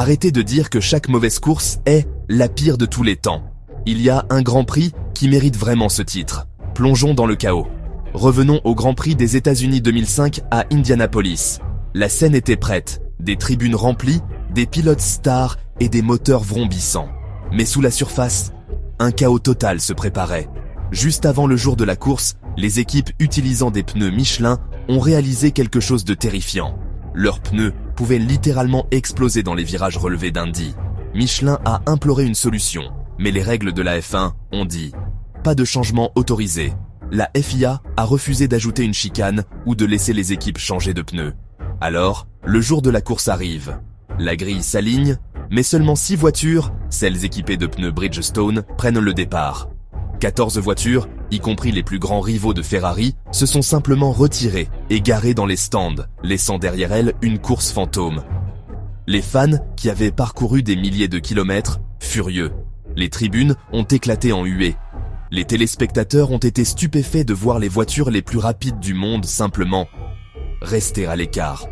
Arrêtez de dire que chaque mauvaise course est la pire de tous les temps. Il y a un Grand Prix qui mérite vraiment ce titre. Plongeons dans le chaos. Revenons au Grand Prix des États-Unis 2005 à Indianapolis. La scène était prête, des tribunes remplies, des pilotes stars et des moteurs vrombissants. Mais sous la surface, un chaos total se préparait. Juste avant le jour de la course, les équipes utilisant des pneus Michelin ont réalisé quelque chose de terrifiant. Leurs pneus pouvaient littéralement exploser dans les virages relevés d'Indy. Michelin a imploré une solution, mais les règles de la F1 ont dit « pas de changement autorisé ». La FIA a refusé d'ajouter une chicane ou de laisser les équipes changer de pneus. Alors, le jour de la course arrive. La grille s'aligne, mais seulement 6 voitures, celles équipées de pneus Bridgestone, prennent le départ. 14 voitures, y compris les plus grands rivaux de Ferrari, se sont simplement retirées et garées dans les stands, laissant derrière elles une course fantôme. Les fans, qui avaient parcouru des milliers de kilomètres, furieux. Les tribunes ont éclaté en huées. Les téléspectateurs ont été stupéfaits de voir les voitures les plus rapides du monde simplement rester à l'écart.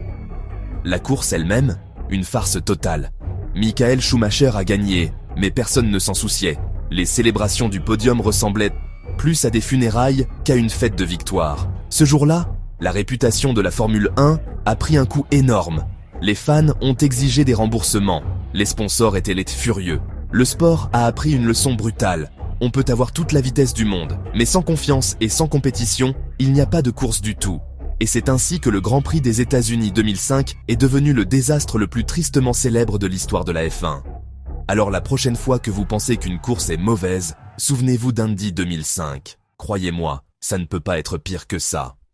La course elle-même, une farce totale. Michael Schumacher a gagné, mais personne ne s'en souciait. Les célébrations du podium ressemblaient plus à des funérailles qu'à une fête de victoire. Ce jour-là, la réputation de la Formule 1 a pris un coup énorme. Les fans ont exigé des remboursements. Les sponsors étaient furieux. Le sport a appris une leçon brutale. On peut avoir toute la vitesse du monde, mais sans confiance et sans compétition, il n'y a pas de course du tout. Et c'est ainsi que le Grand Prix des États-Unis 2005 est devenu le désastre le plus tristement célèbre de l'histoire de la F1. Alors la prochaine fois que vous pensez qu'une course est mauvaise, souvenez-vous d'Indy 2005. Croyez-moi, ça ne peut pas être pire que ça.